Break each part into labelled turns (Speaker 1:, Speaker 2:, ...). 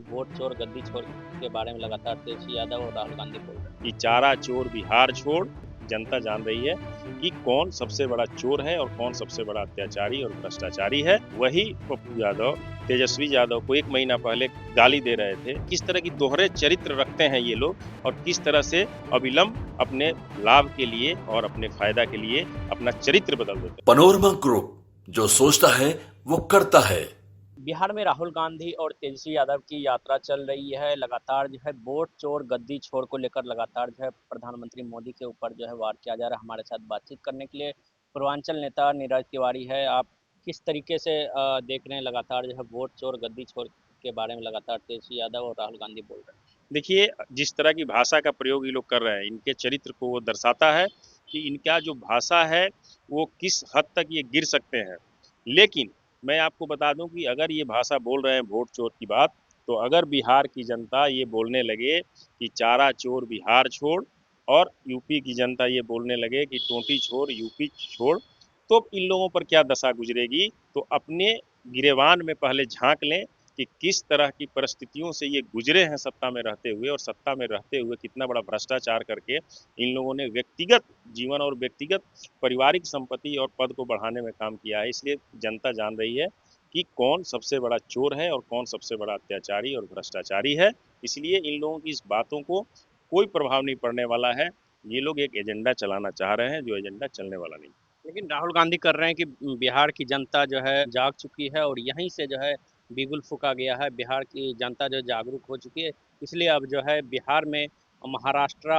Speaker 1: Vote चोर गद्दी चोर के बारे में लगातार तेजस्वी यादव और राहुल गांधी बोल रहे हैं
Speaker 2: कि चारा चोर बिहार छोड़। जनता जान रही है कि कौन सबसे बड़ा चोर है और कौन सबसे बड़ा अत्याचारी और भ्रष्टाचारी है। वही पप्पू यादव तेजस्वी यादव को 1 महीना पहले गाली दे रहे थे। किस तरह की दोहरे चरित्र रखते हैं ये लोग और किस तरह से अविलंब अपने लाभ के लिए और अपने फायदा के लिए अपना चरित्र बदल देते हैं।
Speaker 3: पनोरमा ग्रुप, जो सोचता है वो करता है।
Speaker 1: बिहार में राहुल गांधी और तेजस्वी यादव की यात्रा चल रही है। लगातार जो है वोट चोर गद्दी चोर को लेकर लगातार जो है प्रधानमंत्री मोदी के ऊपर जो है वार किया जा रहा है। हमारे साथ बातचीत करने के लिए पूर्वांचल नेता नीरज तिवारी है। आप किस तरीके से देख रहे हैं लगातार जो है वोट चोर गद्दी चोर के बारे में लगातार तेजस्वी यादव और राहुल गांधी बोल रहे हैं?
Speaker 2: देखिए, जिस तरह की भाषा का प्रयोग ये लोग कर रहे हैं, इनके चरित्र को वो दर्शाता है कि इनका जो भाषा है वो किस हद तक ये गिर सकते हैं। लेकिन मैं आपको बता दूं कि अगर ये भाषा बोल रहे हैं वोट चोर की बात, तो अगर बिहार की जनता ये बोलने लगे कि चारा चोर बिहार छोड़ और यूपी की जनता ये बोलने लगे कि टोंटी छोड़ यूपी छोड़, तो इन लोगों पर क्या दशा गुजरेगी। तो अपने गिरेबान में पहले झांक लें कि किस तरह की परिस्थितियों से ये गुजरे हैं सत्ता में रहते हुए, और सत्ता में रहते हुए कितना बड़ा भ्रष्टाचार करके इन लोगों ने व्यक्तिगत जीवन और व्यक्तिगत पारिवारिक संपत्ति और पद को बढ़ाने में काम किया है। इसलिए जनता जान रही है कि कौन सबसे बड़ा चोर है और कौन सबसे बड़ा अत्याचारी और भ्रष्टाचारी है। इसलिए इन लोगों की इस बातों को कोई प्रभाव नहीं पड़ने वाला है। ये लोग एक एजेंडा चलाना चाह रहे हैं जो एजेंडा चलने वाला नहीं।
Speaker 1: लेकिन राहुल गांधी कर रहे हैं कि बिहार की जनता जो है जाग चुकी है और यहीं से जो है बिगुल फूका गया है। बिहार की जनता जो जागरूक हो चुकी है, इसलिए अब जो है बिहार में महाराष्ट्र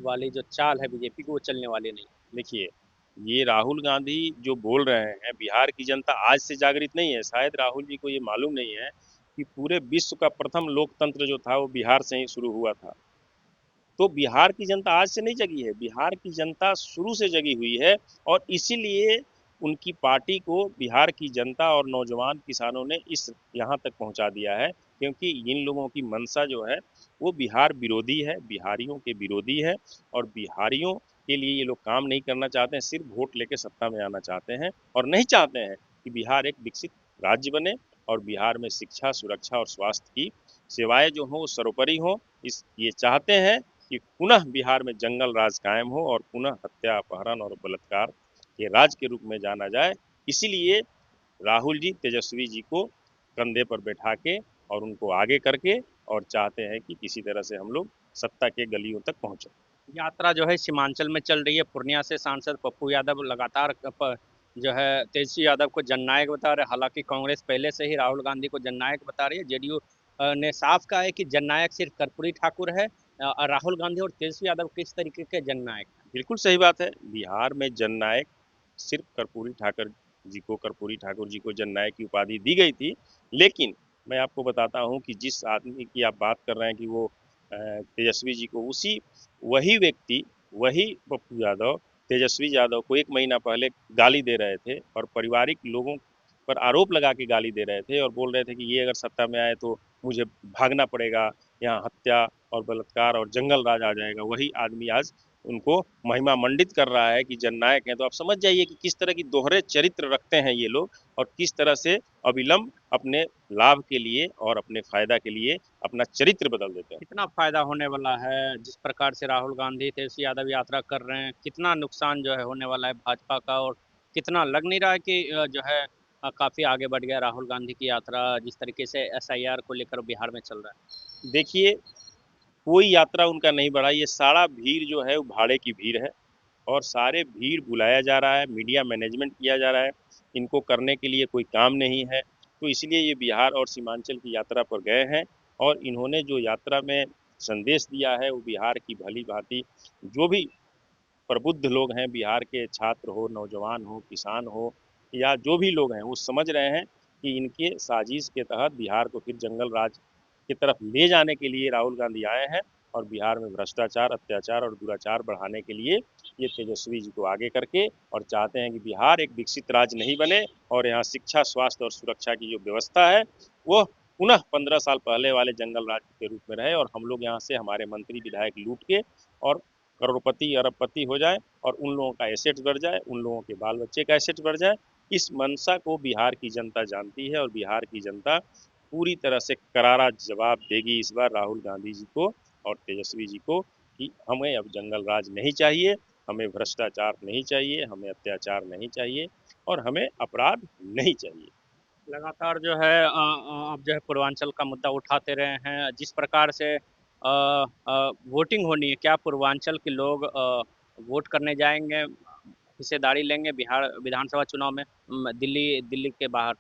Speaker 1: वाली जो चाल है बीजेपी की वो चलने वाली नहीं।
Speaker 2: देखिए, ये राहुल गांधी जो बोल रहे हैं, बिहार की जनता आज से जागृत नहीं है। शायद राहुल जी को ये मालूम नहीं है कि पूरे विश्व का प्रथम लोकतंत्र जो था वो बिहार से ही शुरू हुआ था। तो बिहार की जनता आज से नहीं जगी है, बिहार की जनता शुरू से जगी हुई है। और इसीलिए उनकी पार्टी को बिहार की जनता और नौजवान किसानों ने इस यहाँ तक पहुँचा दिया है, क्योंकि इन लोगों की मंशा जो है वो बिहार विरोधी है, बिहारियों के विरोधी है। और बिहारियों के लिए ये लोग काम नहीं करना चाहते हैं, सिर्फ वोट लेके सत्ता में आना चाहते हैं और नहीं चाहते हैं कि बिहार एक विकसित राज्य बने और बिहार में शिक्षा, सुरक्षा और स्वास्थ्य की सेवाएं जो हों वो सर्वोपरि हों। इस ये चाहते हैं कि पुनः बिहार में जंगल राज कायम हो और पुनः हत्या, अपहरण और बलात्कार के राज के रूप में जाना जाए। इसीलिए राहुल जी तेजस्वी जी को कंधे पर बैठा के और उनको आगे करके और चाहते हैं कि किसी तरह से हम लोग सत्ता के गलियों तक पहुंचे।
Speaker 1: यात्रा जो है सीमांचल में चल रही है। पूर्णिया से सांसद पप्पू यादव लगातार जो है तेजस्वी यादव को जननायक बता रहे हैं। हालांकि कांग्रेस पहले से ही राहुल गांधी को जननायक बता रही है। जेडीयू ने साफ कहा है कि जननायक सिर्फ कर्पूरी ठाकुर है। राहुल गांधी और तेजस्वी यादव किस तरीके के जननायक हैं?
Speaker 2: बिल्कुल सही बात है। बिहार में जननायक सिर्फ कर्पूरी ठाकुर जी को जननायक की उपाधि दी गई थी। लेकिन मैं आपको बताता हूँ कि जिस आदमी की आप बात कर रहे हैं कि वो तेजस्वी जी को, वही व्यक्ति, वही पप्पू यादव तेजस्वी यादव को 1 महीना पहले गाली दे रहे थे और पारिवारिक लोगों पर आरोप लगा के गाली दे रहे थे और बोल रहे थे कि ये अगर सत्ता में आए तो मुझे भागना पड़ेगा, यहाँ हत्या और बलात्कार और जंगल राज आ जाएगा। वही आदमी आज उनको महिमा मंडित कर रहा है कि जननायक हैं। तो आप समझ जाइए कि किस तरह की दोहरे चरित्र रखते हैं ये लोग और किस तरह से अविलंब अपने लाभ के लिए और अपने फायदा के लिए अपना चरित्र बदल देते हैं।
Speaker 1: कितना फायदा होने वाला है जिस प्रकार से राहुल गांधी तेजस्वी यादव यात्रा कर रहे हैं? कितना नुकसान जो है होने वाला है भाजपा का? और कितना लग नहीं रहा है कि जो है काफी आगे बढ़ गया राहुल गांधी की यात्रा जिस तरीके से एसआईआर को लेकर बिहार में चल रहा है?
Speaker 2: देखिए, कोई यात्रा उनका नहीं बढ़ा। ये सारा भीड़ जो है वो भाड़े की भीड़ है और सारे भीड़ बुलाया जा रहा है, मीडिया मैनेजमेंट किया जा रहा है। इनको करने के लिए कोई काम नहीं है, तो इसलिए ये बिहार और सीमांचल की यात्रा पर गए हैं। और इन्होंने जो यात्रा में संदेश दिया है वो बिहार की भली भांति जो भी प्रबुद्ध लोग हैं, बिहार के छात्र हो, नौजवान हो, किसान हो या जो भी लोग हैं, वो समझ रहे हैं कि इनके साजिश के तहत बिहार को फिर जंगल राज की तरफ ले जाने के लिए राहुल गांधी आए हैं। और बिहार में भ्रष्टाचार, अत्याचार और दुराचार बढ़ाने के लिए ये तेजस्वी जी को आगे करके और चाहते हैं कि बिहार एक विकसित राज्य नहीं बने और यहाँ शिक्षा, स्वास्थ्य और सुरक्षा की जो व्यवस्था है वो पुनः 15 साल पहले वाले जंगल राज के रूप में रहे और हम लोग यहाँ से हमारे मंत्री विधायक लूट के और करोड़पति अरबपति हो जाए और उन लोगों का एसेट्स बढ़ जाए, उन लोगों के बाल बच्चे का एसेट्स बढ़ जाए। इस मंशा को बिहार की जनता जानती है और बिहार की जनता पूरी तरह से करारा जवाब देगी इस बार राहुल गांधी जी को और तेजस्वी जी को कि हमें अब जंगल राज नहीं चाहिए, हमें भ्रष्टाचार नहीं चाहिए, हमें अत्याचार नहीं चाहिए और हमें अपराध नहीं चाहिए।
Speaker 1: लगातार जो है आप जो है पूर्वांचल का मुद्दा उठाते रहे हैं। जिस प्रकार से वोटिंग होनी है, क्या पूर्वांचल के लोग वोट करने जाएंगे, हिस्सेदारी लेंगे बिहार विधानसभा चुनाव में, दिल्ली दिल्ली के बाहर?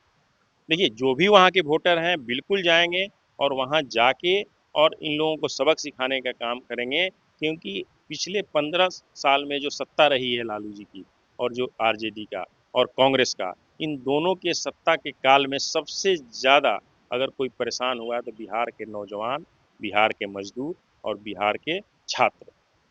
Speaker 2: देखिए, जो भी वहाँ के वोटर हैं बिल्कुल जाएंगे और वहाँ जाके और इन लोगों को सबक सिखाने का काम करेंगे, क्योंकि पिछले 15 साल में जो सत्ता रही है लालू जी की और जो आरजेडी का और कांग्रेस का, इन दोनों के सत्ता के काल में सबसे ज़्यादा अगर कोई परेशान हुआ है तो बिहार के नौजवान, बिहार के मजदूर और बिहार के छात्र।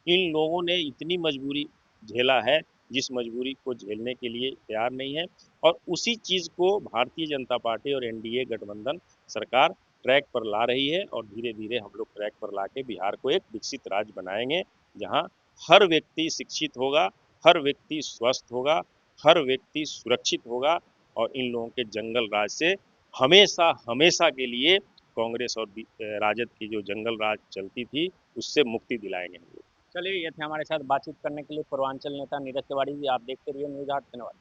Speaker 2: इन लोगों ने इतनी मजबूरी झेला है जिस मजबूरी को झेलने के लिए तैयार नहीं है, और उसी चीज़ को भारतीय जनता पार्टी और एनडीए गठबंधन सरकार ट्रैक पर ला रही है और धीरे धीरे हम लोग ट्रैक पर ला के बिहार को एक विकसित राज्य बनाएंगे, जहां हर व्यक्ति शिक्षित होगा, हर व्यक्ति स्वस्थ होगा, हर व्यक्ति सुरक्षित होगा और इन लोगों के जंगल राज से हमेशा हमेशा के लिए कांग्रेस और राजद की जो जंगल राज चलती थी उससे मुक्ति दिलाएंगे हम लोग।
Speaker 1: चलिए, ये थे हमारे साथ बातचीत करने के लिए पूर्वांचल नेता नीरज तिवारी जी। आप देखते रहिए न्यूज़ 8। धन्यवाद।